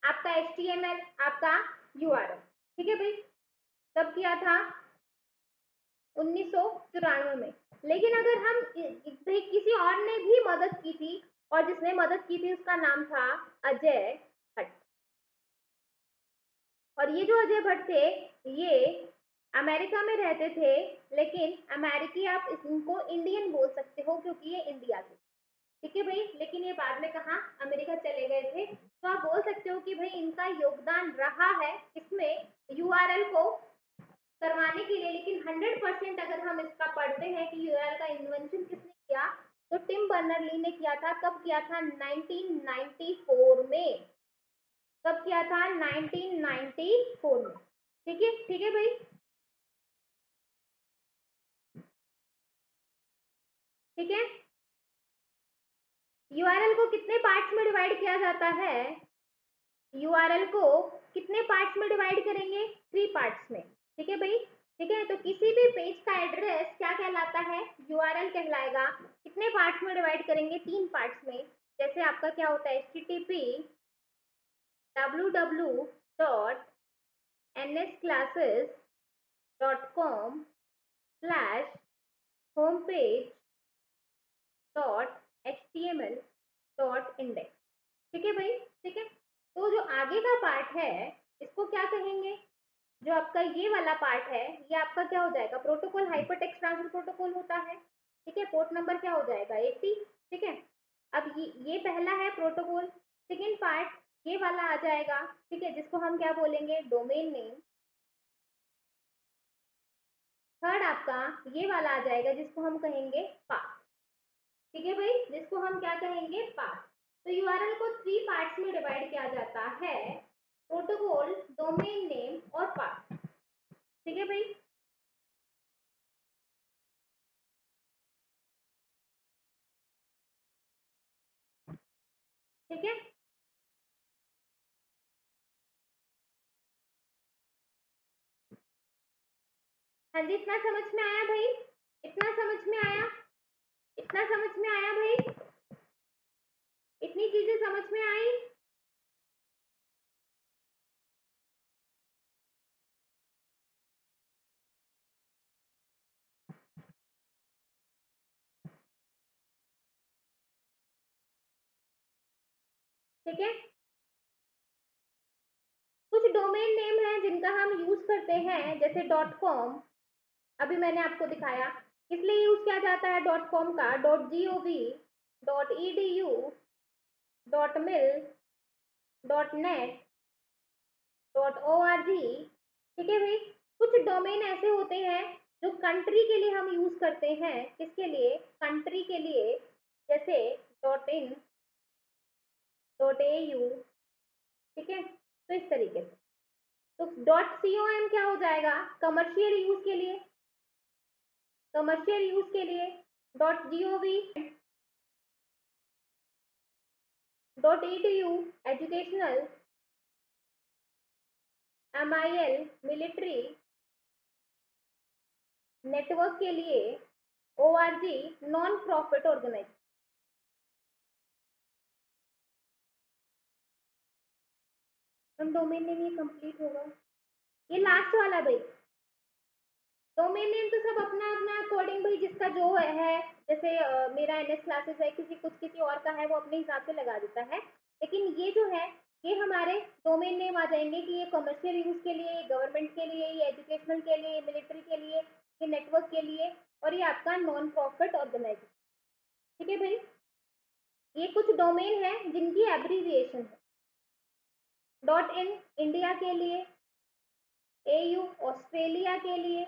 आपका एचटीएमएल, आपका यूआरएल। ठीक है भाई, कब किया था, 1994 में। लेकिन अगर हम किसी और ने भी मदद की थी, और जिसने मदद की थी उसका नाम था अजय भट्ट। और ये जो अजय भट्ट थे, ये अमेरिका में रहते थे, लेकिन अमेरिकी आप इनको इंडियन बोल सकते हो क्योंकि ये इंडिया के। ठीक है भाई, लेकिन ये बाद में कहा, अमेरिका चले गए थे। तो आप बोल सकते हो कि भाई इनका योगदान रहा है इसमें, यूआरएल को करवाने के लिए। लेकिन 100% अगर हम इसका पढ़ते हैं कि यूआरएल का इन्वेंशन किसने किया, तो टिम बर्नर ली ने किया था। कब किया था, 1994 में। कब किया था, 1994 में। ठीक है भाई, ठीक है। यूआरएल को कितने पार्ट्स में डिवाइड किया जाता है, यूआरएल को कितने पार्ट्स में डिवाइड करेंगे, 3 पार्ट्स में। ठीक है भाई, ठीक है। तो किसी भी पेज का एड्रेस क्या कहलाता है, यूआरएल कहलाएगा। कितने पार्ट्स में डिवाइड करेंगे, 3 पार्ट्स में। जैसे आपका क्या होता है, http www.nsclasses.com/homepage.html.index। ठीक है भाई, ठीक है। तो जो आगे का पार्ट है, इसको क्या कहेंगे, जो आपका ये वाला पार्ट है, ये आपका क्या हो जाएगा, प्रोटोकॉल, हाइपरटेक्स्ट ट्रांसफर प्रोटोकॉल होता है। ठीक है, पोर्ट नंबर क्या हो जाएगा, 80। ठीक है, अब ये पहला है प्रोटोकॉल। सेकेंड पार्ट ये वाला आ जाएगा, ठीक है, जिसको हम क्या बोलेंगे, डोमेन नेम। थर्ड आपका ये वाला आ जाएगा, जिसको हम कहेंगे पाथ। ठीक है भाई, जिसको हम क्या कहेंगे, पाथ। तो यूआरएल को 3 पार्ट्स में डिवाइड किया जाता है, प्रोटोकॉल, डोमेन नेम और पाथ। ठीक है भाई, ठीक है। हाँ जी, इतना समझ में आया भाई, इतना समझ में आया, इतना समझ में आया भाई, इतनी चीजें समझ में आई। ठीक है, कुछ डोमेन नेम है जिनका हम यूज करते हैं, जैसे डॉट कॉम। अभी मैंने आपको दिखाया, इसलिए यूज किया जाता है डॉट कॉम का, dot gov, dot E D U, dot mil, dot net, dot O R G. ठीक है भाई, कुछ डोमेन ऐसे होते हैं जो कंट्री के लिए हम यूज करते हैं, किसके लिए, कंट्री के लिए, जैसे डॉट इन, डॉट एयू। ठीक है, तो इस तरीके से। तो डॉट com क्या हो जाएगा, कमर्शियल यूज के लिए, कमर्शियल यूज के लिए। Dot gov, dot edu, educational, MIL military network के लिए ORG non profit organisation. Domain name ये कंप्लीट होगा। ये लास्ट वाला भाई, डोमेन नेम तो सब अपना अपना अकॉर्डिंग भाई जिसका जो है, जैसे मेरा NS क्लासेस है, किसी कुछ किसी और का है, वो अपने हिसाब से लगा देता है। लेकिन ये जो है ये हमारे डोमेन नेम आ जाएंगे कि ये कमर्शियल यूज के लिए, ये गवर्नमेंट के लिए, ये एजुकेशनल के लिए, मिलिट्री के लिए, ये नेटवर्क के लिए, और ये आपका नॉन प्रॉफिट ऑर्गेनाइजेशन। ठीक है भाई, ये कुछ डोमेन है जिनकी एब्रीविएशन है। .in इंडिया के लिए, AU ऑस्ट्रेलिया के लिए।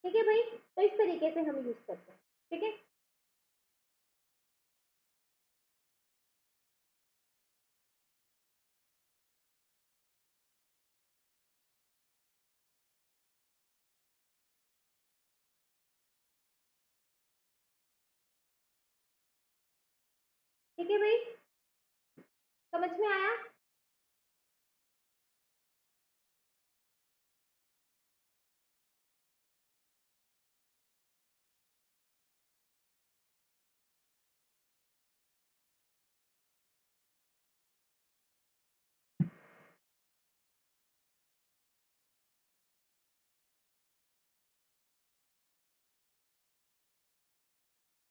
ठीक है भाई, तो इस तरीके से हम यूज करते हैं। ठीक है, ठीक है भाई, समझ में आया?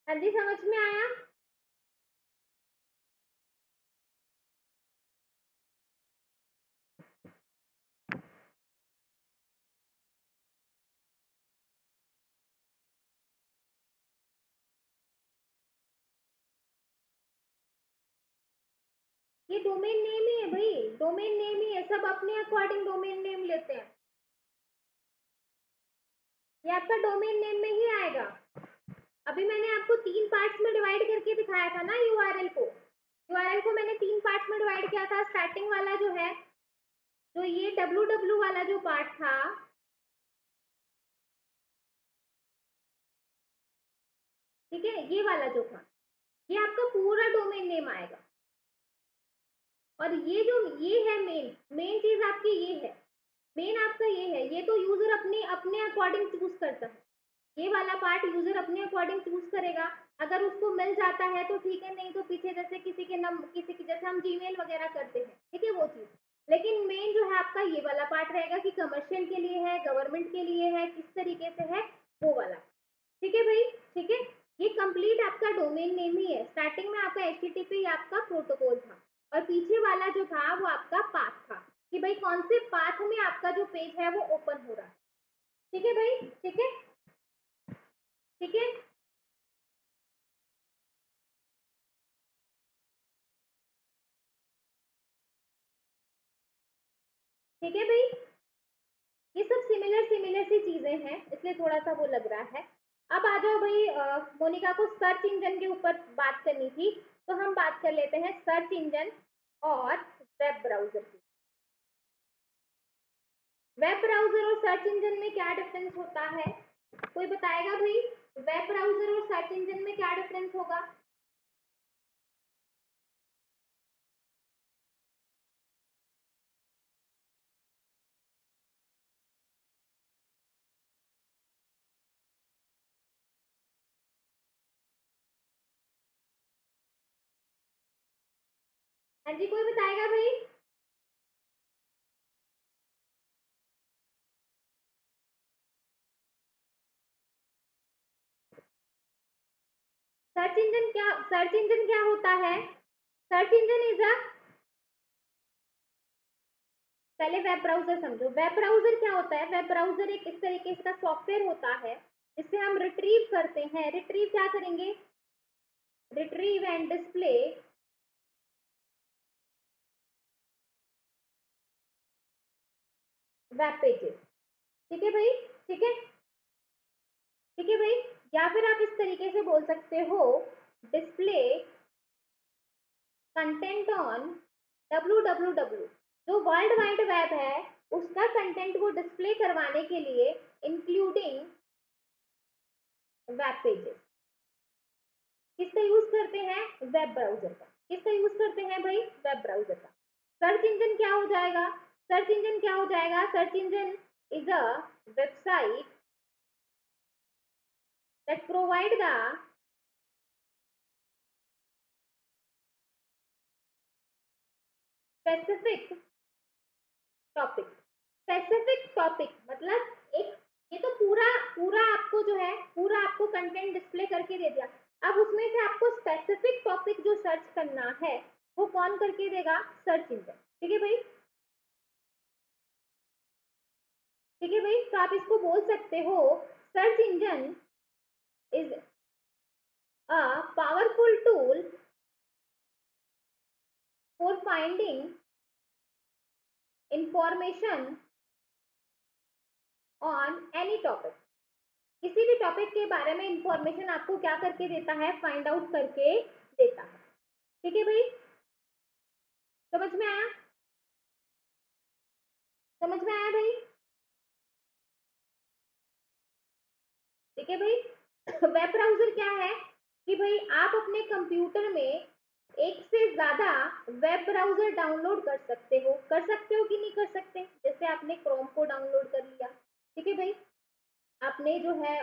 हाँ जी, समझ में आया? ये डोमेन नेम ही है भाई, डोमेन नेम ही है, सब अपने अकॉर्डिंग डोमेन नेम लेते हैं। ये आपका डोमेन नेम में ही आएगा। अभी मैंने आपको 3 पार्ट्स में डिवाइड करके दिखाया था ना यूआरएल को। यूआरएल को मैंने 3 पार्ट्स में डिवाइड किया था। स्टार्टिंग वाला जो है, जो ये www वाला जो पार्ट था, ठीक है, ये वाला जो था, ये आपका पूरा डोमेन नेम आएगा। और ये जो ये है मेन मेन चीज आपकी ये है, मेन आपका ये है। ये तो यूजर अपने अपने अकॉर्डिंग चूज करता है, ये वाला पार्ट यूजर अपने अकॉर्डिंग चूज करेगा। अगर उसको मिल जाता है तो ठीक है, नहीं तो पीछे जैसे किसी की जैसे हम जीमेल वगैरह करते हैं, ठीक है, वो चीज। लेकिन मेन जो है आपका ये वाला पार्ट रहेगा कि कमर्शियल के लिए है, गवर्नमेंट के लिए है, किस तरीके से है, वो वाला। ठीक है भाई, ठीक है, ये कंप्लीट आपका डोमेन नेम ही है। स्टार्टिंग में आपका HTTP आपका प्रोटोकॉल था, और पीछे वाला जो था वो आपका पाथ था, कि भाई कौन से पाथ में आपका जो पेज है वो ओपन हो रहा है। ठीक है भाई, ठीक है, ठीक है, ठीक है भाई, ये सब सिमिलर सिमिलर सी चीजें हैं, इसलिए थोड़ा सा वो लग रहा है। अब आ जाओ भाई, मोनिका को सर्च इंजन के ऊपर बात करनी थी, तो हम बात कर लेते हैं सर्च इंजन और वेब ब्राउजर की। वेब ब्राउजर और सर्च इंजन में क्या डिफरेंस होता है, कोई बताएगा भाई? वेब ब्राउजर और सर्च इंजन में क्या डिफरेंस होगा? हाँ जी, कोई बताएगा भाई? सर्च इंजन क्या होता है? सर्च इंजन इज अ, पहले वेब ब्राउजर समझो। वेब ब्राउजर क्या होता है? वेब ब्राउजर एक इस तरीके का सॉफ्टवेयर होता है जिससे हम रिट्रीव करते हैं। रिट्रीव क्या करेंगे? Retrieve and display web pages. ठीक है भाई, ठीक है, ठीक है भाई, या फिर आप इस तरीके से बोल सकते हो, डिस्प्ले कंटेंट ऑन www। जो वर्ल्ड वाइड वेब है उसका कंटेंट वो डिस्प्ले करवाने के लिए, इंक्लूडिंग वेब पेजेस। किसका यूज करते हैं? वेब ब्राउजर का। किसका यूज करते हैं भाई? वेब ब्राउजर का। सर्च इंजन क्या हो जाएगा? सर्च इंजन क्या हो जाएगा? Search engine is a website that provide the specific topic. Specific topic मतलब एक, ये तो पूरा पूरा आपको जो है पूरा आपको कंटेंट डिस्प्ले करके दे दिया। अब उसमें से आपको स्पेसिफिक टॉपिक जो सर्च करना है वो कौन करके देगा? Search engine. ठीक है भाई, ठीक है भाई, तो आप इसको बोल सकते हो search engine is a powerful tool for finding information on any topic. किसी भी टॉपिक के बारे में इंफॉर्मेशन आपको क्या करके देता है? फाइंड आउट करके देता है। ठीक है भाई, समझ में आया? समझ में आया भाई? ठीक है भाई। वेब ब्राउजर क्या है कि भाई आप अपने कंप्यूटर में एक से ज्यादा वेब ब्राउजर डाउनलोड कर सकते हो। कर सकते हो कि नहीं कर सकते? जैसे आपने क्रोम को डाउनलोड कर लिया, ठीक है भाई, आपने जो है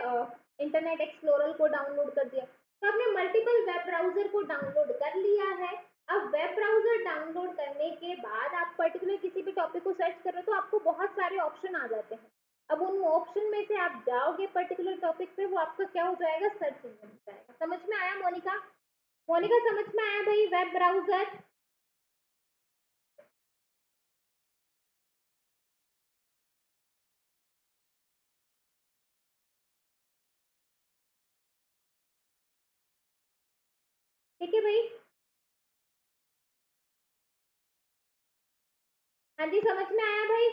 इंटरनेट एक्सप्लोरर को डाउनलोड कर दिया, तो आपने मल्टीपल वेब ब्राउजर को डाउनलोड कर लिया है। अब वेब ब्राउजर डाउनलोड करने के बाद आप पर्टिकुलर किसी भी टॉपिक को सर्च कर रहे हो तो आपको बहुत सारे ऑप्शन आ जाते हैं। अब उन ऑप्शन में से आप जाओगे पर्टिकुलर टॉपिक पे, वो आपका क्या हो जाएगा? सर्च इंजन हो जाएगा। समझ में आया मोनिका? मोनिका समझ में आया भाई वेब ब्राउजर? ठीक है भाई, हाँ जी, समझ में आया भाई?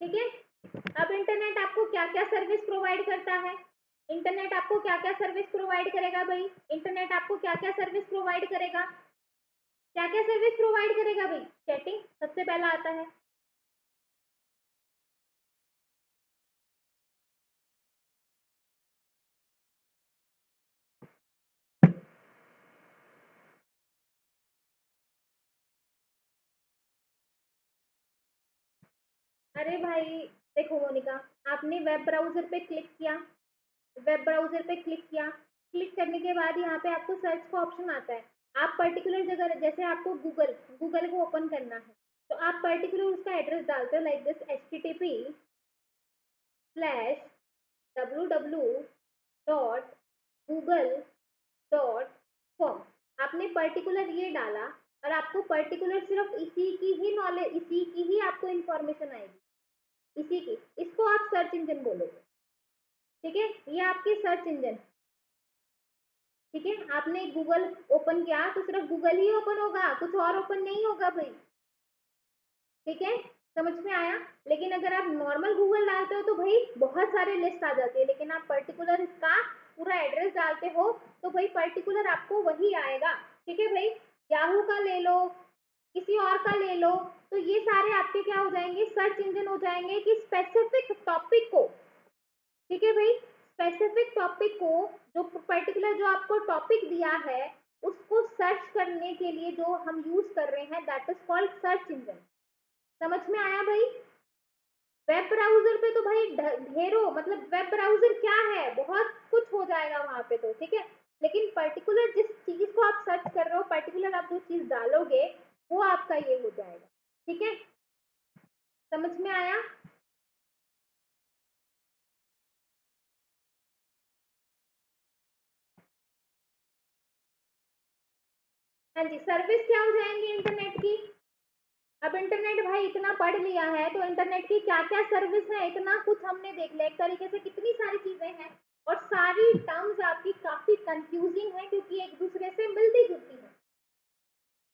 ठीक है, अब इंटरनेट आपको क्या क्या सर्विस प्रोवाइड करता है? इंटरनेट आपको क्या क्या सर्विस प्रोवाइड करेगा भाई? इंटरनेट आपको क्या क्या सर्विस प्रोवाइड करेगा? क्या क्या सर्विस प्रोवाइड करेगा भाई? चैटिंग सबसे पहला आता है। अरे भाई देखो मोनिका, आपने वेब ब्राउजर पे क्लिक किया, वेब ब्राउजर पे क्लिक किया, क्लिक करने के बाद यहाँ पे आपको सर्च का ऑप्शन आता है। आप पर्टिकुलर जगह, जैसे आपको गूगल गूगल को ओपन करना है, तो आप पर्टिकुलर उसका एड्रेस डालते हो लाइक दिस http://www.google.com। आपने पर्टिकुलर ये डाला और आपको पर्टिकुलर सिर्फ इसी की ही नॉलेज, इसी की ही आपको इंफॉर्मेशन आएगी, इसी की, इसको आप सर्च इंजन बोलोगे। ठीक है, ये आपकी सर्च इंजन। ठीक है, आपने गूगल ओपन किया तो सिर्फ गूगल ही ओपन होगा, कुछ और ओपन नहीं होगा भाई। ठीक है, समझ में आया? लेकिन अगर आप नॉर्मल गूगल डालते हो तो भाई बहुत सारे लिस्ट आ जाती है, लेकिन आप पर्टिकुलर इसका पूरा एड्रेस डालते हो तो भाई पर्टिकुलर आपको वही आएगा। ठीक है भाई, याहू का ले लो, किसी और का ले लो, तो ये सारे आपके क्या हो जाएंगे? सर्च इंजन हो जाएंगे कि स्पेसिफिक टॉपिक को, ठीक है भाई, स्पेसिफिक टॉपिक को, जो पर्टिकुलर जो आपको टॉपिक दिया है उसको सर्च करने के लिए जो हम यूज कर रहे हैं, that is called search engine. समझ में आया भाई? वेब ब्राउजर पे तो भाई ढेरों, मतलब वेब ब्राउजर क्या है, बहुत कुछ हो जाएगा वहां पे तो, ठीक है, लेकिन पर्टिकुलर जिस चीज को आप सर्च कर रहे हो, पर्टिकुलर आप जो चीज डालोगे वो आपका ये हो जाएगा। ठीक है, समझ में आया? हाँ जी, सर्विस क्या हो जाएंगी इंटरनेट की? अब इंटरनेट भाई इतना पढ़ लिया है तो इंटरनेट की क्या क्या सर्विस है इतना कुछ हमने देख लिया, एक तरीके से कितनी सारी चीजें हैं, और सारी टर्म्स आपकी काफी कंफ्यूजिंग है क्योंकि एक दूसरे से मिलती जुलती है।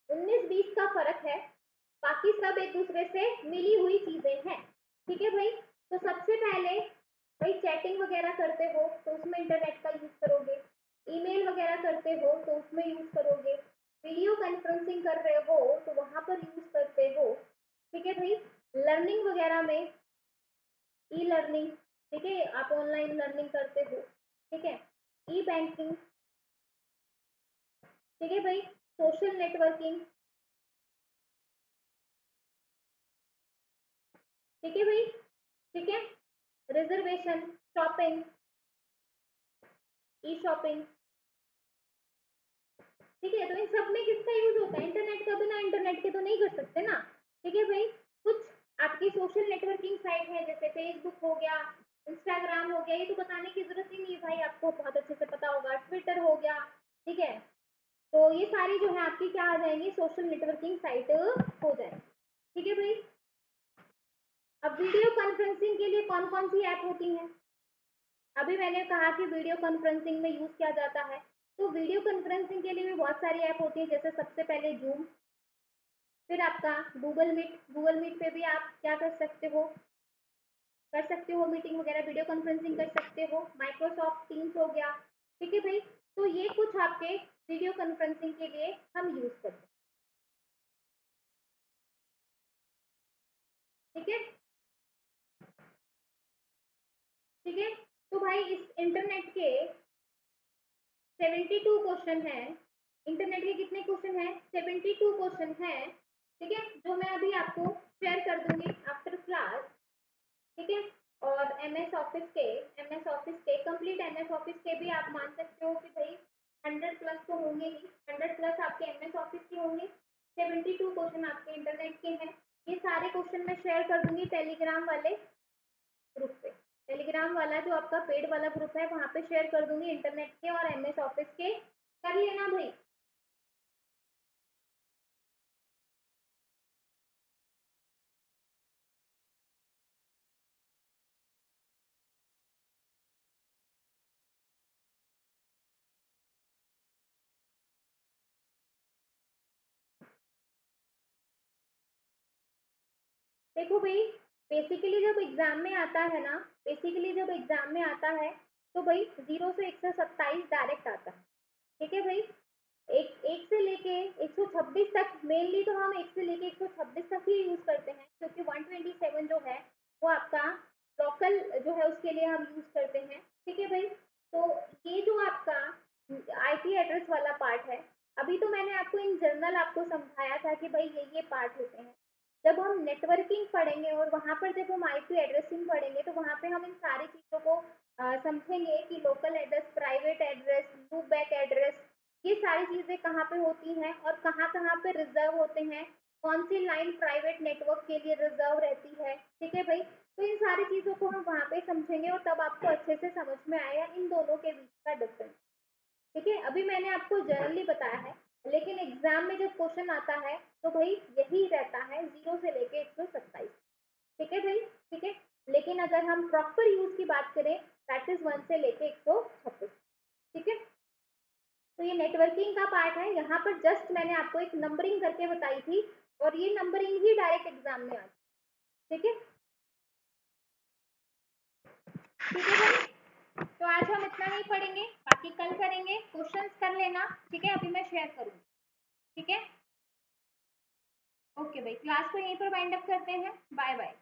19-20 का फर्क है, बाकी सब एक दूसरे से मिली हुई चीजें हैं। ठीक है भाई, तो सबसे पहले भाई चैटिंग वगैरह करते हो तो उसमें इंटरनेट का यूज करोगे, ईमेल वगैरह करते हो तो उसमें यूज करोगे, वीडियो कॉन्फ्रेंसिंग कर रहे हो तो वहां पर यूज करते हो। ठीक है भाई, लर्निंग वगैरह में ई लर्निंग, ठीक है, आप ऑनलाइन लर्निंग करते हो, ठीक है, ई बैंकिंग, ठीक है भाई, सोशल नेटवर्किंग, ठीक है भाई, ठीक है, रिजर्वेशन, शॉपिंग, ई शॉपिंग, ठीक है। तो इन सब में किसका यूज होता है? इंटरनेट का। बिना इंटरनेट के तो नहीं कर सकते ना, ठीक है भाई। कुछ आपकी सोशल नेटवर्किंग साइट है, जैसे फेसबुक हो गया, इंस्टाग्राम हो गया, ये तो बताने की जरूरत ही नहीं भाई, आपको बहुत अच्छे से पता होगा। ट्विटर हो गया, ठीक है। तो ये सारी जो है आपकी क्या आ जाएंगी, सोशल नेटवर्किंग साइट हो जाएगी, ठीक है भाई। अब वीडियो कॉन्फ्रेंसिंग के लिए कौन कौन सी ऐप होती हैं? अभी मैंने कहा कि वीडियो कॉन्फ्रेंसिंग में यूज किया जाता है, तो वीडियो कॉन्फ्रेंसिंग के लिए भी बहुत सारी ऐप होती है, जैसे सबसे पहले जूम, फिर आपका गूगल मीट। गूगल मीट पे भी आप क्या कर सकते हो मीटिंग वगैरह, वीडियो कॉन्फ्रेंसिंग कर सकते हो। माइक्रोसॉफ्ट टीम्स हो गया, ठीक है भाई। तो ये कुछ आपके वीडियो कॉन्फ्रेंसिंग के लिए हम यूज करते हैं, ठीक है, ठीक है। तो भाई इस इंटरनेट के 72 क्वेश्चन है। इंटरनेट के कितने क्वेश्चन है? 72 क्वेश्चन है, ठीक है, जो मैं अभी आपको शेयर कर दूंगी आफ्टर क्लास, ठीक है। और एमएस ऑफिस के कंप्लीट एमएस ऑफिस के भी आप मान सकते हो कि भाई 100 प्लस तो होंगे ही, 100 प्लस आपके एमएस ऑफिस के होंगे, 72 क्वेश्चन आपके इंटरनेट के हैं। ये सारे क्वेश्चन मैं शेयर कर दूंगी टेलीग्राम वाले ग्रुप पे। टेलीग्राम वाला जो आपका पेड वाला ग्रुप है, वहां पे शेयर कर दूंगी इंटरनेट के और एमएस ऑफिस के, कर लेना भाई। देखो भाई, बेसिकली जब एग्जाम में आता है ना, बेसिकली जब एग्जाम में आता है, तो भाई 0 से 127 डायरेक्ट आता है, ठीक है भाई। एक से लेके 126 तक, मेनली तो हम 1 से लेके 126 तक ही यूज करते हैं, क्योंकि 127 जो है वो आपका लोकल जो है उसके लिए हम यूज करते हैं, ठीक है भाई। तो ये जो आपका आईपी एड्रेस वाला पार्ट है, अभी तो मैंने आपको इन जनरल आपको समझाया था कि भाई ये पार्ट होते हैं। जब हम नेटवर्किंग पढ़ेंगे और वहां पर जब हम आईपी एड्रेसिंग पढ़ेंगे, तो वहां पे हम इन सारी चीजों को समझेंगे कि local address, private address, loop back address, ये सारी चीजें कहाँ पे होती हैं और कहाँ कहाँ पे रिजर्व होते हैं, कौन सी लाइन प्राइवेट नेटवर्क के लिए रिजर्व रहती है, ठीक है भाई। तो इन सारी चीजों को हम वहां पे समझेंगे और तब आपको अच्छे से समझ में आएगा इन दोनों के बीच का डिफरेंस, ठीक है। अभी मैंने आपको जनरली बताया है, लेकिन एग्जाम में जब क्वेश्चन आता है तो भाई यही रहता है 0 से लेके 127, ठीक है भाई, ठीक है। लेकिन अगर हम प्रॉपर यूज की बात करें, दैट इज 1 से लेके 126, ठीक है। तो ये नेटवर्किंग का पार्ट है, यहाँ पर जस्ट मैंने आपको एक नंबरिंग करके बताई थी, और ये नंबरिंग ही डायरेक्ट एग्जाम में आती है, ठीक है, ठीक है भाई। तो आज हम इतना ही पढ़ेंगे, बाकी कल करेंगे, क्वेश्चंस कर लेना, ठीक है। अभी मैं शेयर करूंगी, ठीक है। ओके भाई, क्लास को यहीं पर वाइंड अप करते हैं। Bye bye.